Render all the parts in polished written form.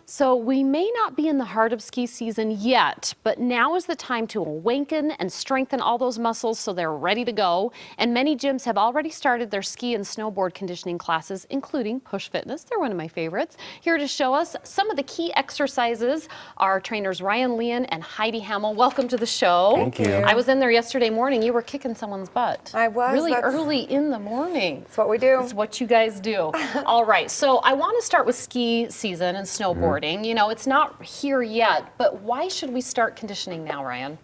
So we may not be in the heart of ski season yet, but now is the time to awaken and strengthen all those muscles so they're ready to go. And many gyms have already started their ski and snowboard conditioning classes, including Push Fitness. They're one of my favorites. Here to show us some of the key exercises are trainers Ryan Leon and Heidi Hamill. Welcome to the show. Thank you. I was in there yesterday morning. You were kicking someone's butt. I was. Really early in the morning. That's what we do. It's what you guys do. All right, so I want to start with ski season and snowboarding. You know, it's not here yet, but why should we start conditioning now, Ryan?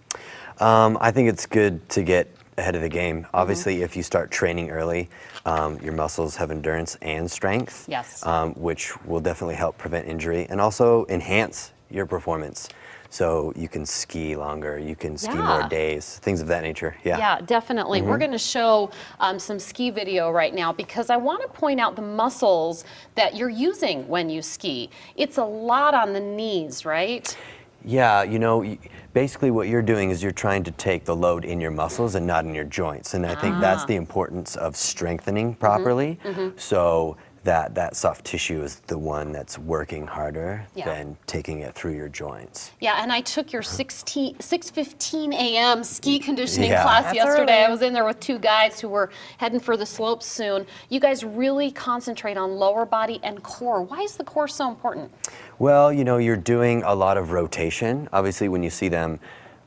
I think it's good to get ahead of the game. Obviously, if you start training early, your muscles have endurance and strength, yes, which will definitely help prevent injury and also enhance your performance. So you can ski longer, you can ski more days, things of that nature. Yeah, definitely. We're going to show some ski video right now because I want to point out the muscles that you're using when you ski. It's a lot on the knees, right? Yeah, you know, basically what you're doing is you're trying to take the load in your muscles and not in your joints. And I think that's the importance of strengthening properly. So that soft tissue is the one that's working harder than taking it through your joints. Yeah, and I took your 6:15 a.m. ski conditioning class yesterday. Early. I was in there with two guys who were heading for the slopes soon. You guys really concentrate on lower body and core. Why is the core so important? Well, you know, you're doing a lot of rotation. Obviously, when you see them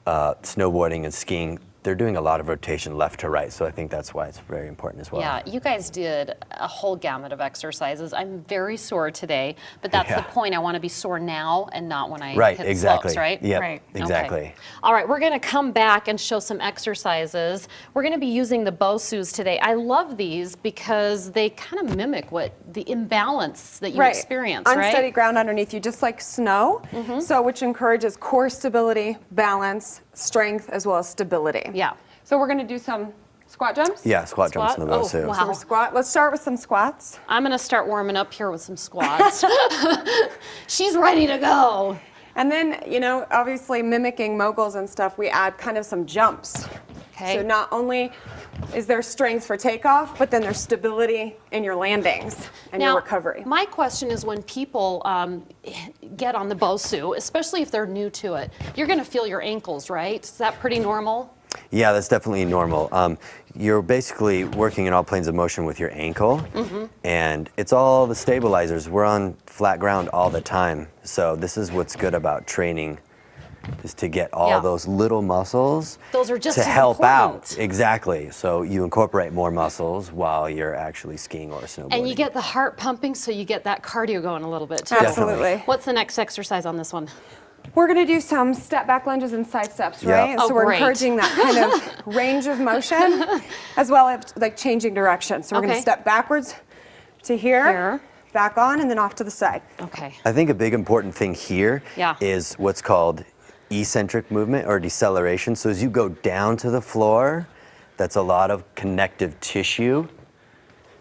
snowboarding and skiing, they're doing a lot of rotation left to right, so I think that's why it's very important as well. Yeah, you guys did a whole gamut of exercises. I'm very sore today, but that's the point. I want to be sore now and not when I hit the slopes, right? Yep, right, exactly. Okay. All right, we're going to come back and show some exercises. We're going to be using the BOSUs today. I love these because they kind of mimic what the imbalance that you experience, right? Unsteady ground underneath you, just like snow, so which encourages core stability, balance, strength, as well as stability. Yeah. So we're going to do some squat jumps? Yeah, squat jumps in the BOSU. Oh, wow. So squat. Let's start with some squats. I'm going to start warming up here with some squats. She's ready to go. And then, you know, obviously mimicking moguls and stuff, we add kind of some jumps. Okay. So not only is there strength for takeoff, but then there's stability in your landings and your recovery. My question is when people get on the BOSU, especially if they're new to it, you're going to feel your ankles, right? Is that pretty normal? Yeah, that's definitely normal. You're basically working in all planes of motion with your ankle, and it's all the stabilizers. We're on flat ground all the time, so this is what's good about training, is to get all those little muscles Those are just to as help important. out. Exactly. So you incorporate more muscles while you're actually skiing or snowboarding. And you get the heart pumping, so you get that cardio going a little bit too. Absolutely. What's the next exercise on this one? We're going to do some step back lunges and side steps, right? And Oh, so we're great. encouraging that kind of range of motion as well as like changing direction. So we're going to step backwards to here, back on, and then off to the side. Okay. I think a big important thing here is what's called eccentric movement or deceleration. So as you go down to the floor, that's a lot of connective tissue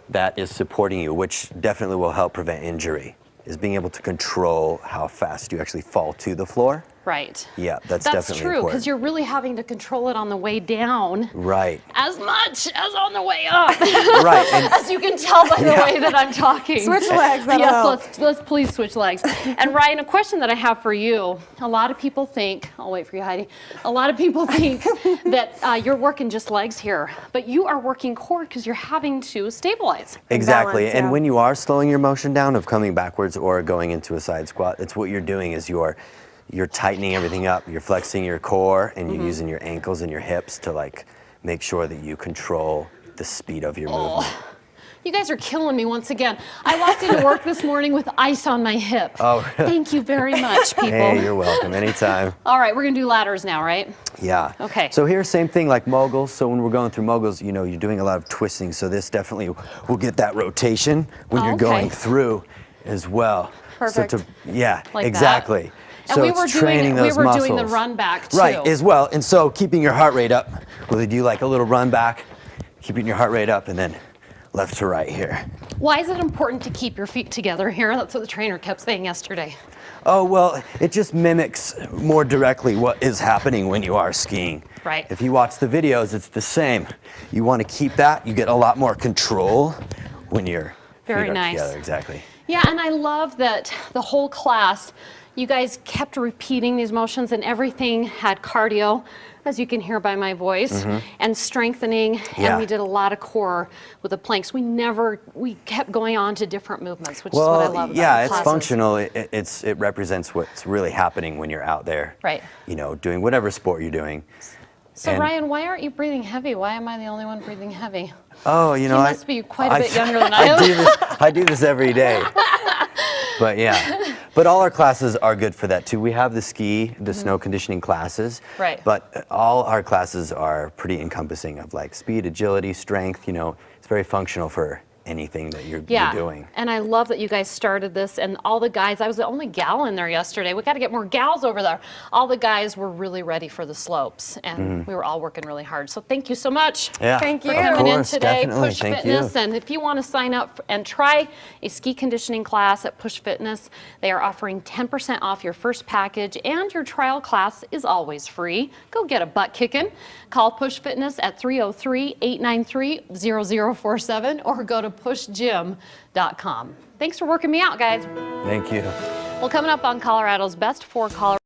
that is supporting you, which definitely will help prevent injury, is being able to control how fast you actually fall to the floor. Right. Yeah, that's definitely true, important. because you're really having to control it on the way down. Right. As much as on the way up. Right. And as you can tell by the way that I'm talking. Switch legs, that'll yes, help. let's please switch legs. And Ryan, a question that I have for you. A lot of people think, I'll wait for you, Heidi. A lot of people think that you're working just legs here, but you are working core because you're having to stabilize. Exactly. Balance, and when you are slowing your motion down of coming backwards or going into a side squat, it's what you're doing is you're tightening everything up, you're flexing your core, and you're using your ankles and your hips to like make sure that you control the speed of your movement. You guys are killing me once again. I walked into work this morning with ice on my hip. Oh, really? Thank you very much, people. Hey, you're welcome, anytime. All right, we're gonna do ladders now, right? Yeah. Okay. So here's same thing like moguls. So when we're going through moguls, you know, you're doing a lot of twisting. So this definitely will get that rotation when you're going through as well. Perfect. So Like exactly. that. So And it's training those we were muscles. doing the run back too. Right, as well. And so keeping your heart rate up, whether you do like a little run back, keeping your heart rate up, and then left to right here. Why is it important to keep your feet together here? That's what the trainer kept saying yesterday. Oh, well, it just mimics more directly what is happening when you are skiing. Right. If you watch the videos, it's the same. You want to keep that. You get a lot more control when your feet are together. Exactly. Yeah, and I love that the whole class, you guys kept repeating these motions and everything had cardio, as you can hear by my voice, and strengthening, and we did a lot of core with the planks. We kept going on to different movements, which is what I love about yeah, the it's classes. functional. It represents what's really happening when you're out there. Right. You know, doing whatever sport you're doing. So And- Ryan, why aren't you breathing heavy? Why am I the only one breathing heavy? Oh, you know, You must be quite a bit younger than I am. I do this every day. But yeah, but all our classes are good for that too. We have the snow conditioning classes. Right. But all our classes are pretty encompassing of like speed, agility, strength. You know, it's very functional for anything that you're doing. And I love that you guys started this, and all the guys, I was the only gal in there yesterday. We got to get more gals over there. All the guys were really ready for the slopes, and we were all working really hard. So thank you so much. Yeah, Thank you. For coming in course, today, definitely. Push Thank Fitness. you. And if you want to sign up and try a ski conditioning class at Push Fitness, they are offering 10% off your first package, and your trial class is always free. Go get a butt kicking. Call Push Fitness at 303-893-0047 or go to pushgym.com. Thanks for working me out, guys. Thank you. Well, coming up on Colorado's Best 4 Colorado.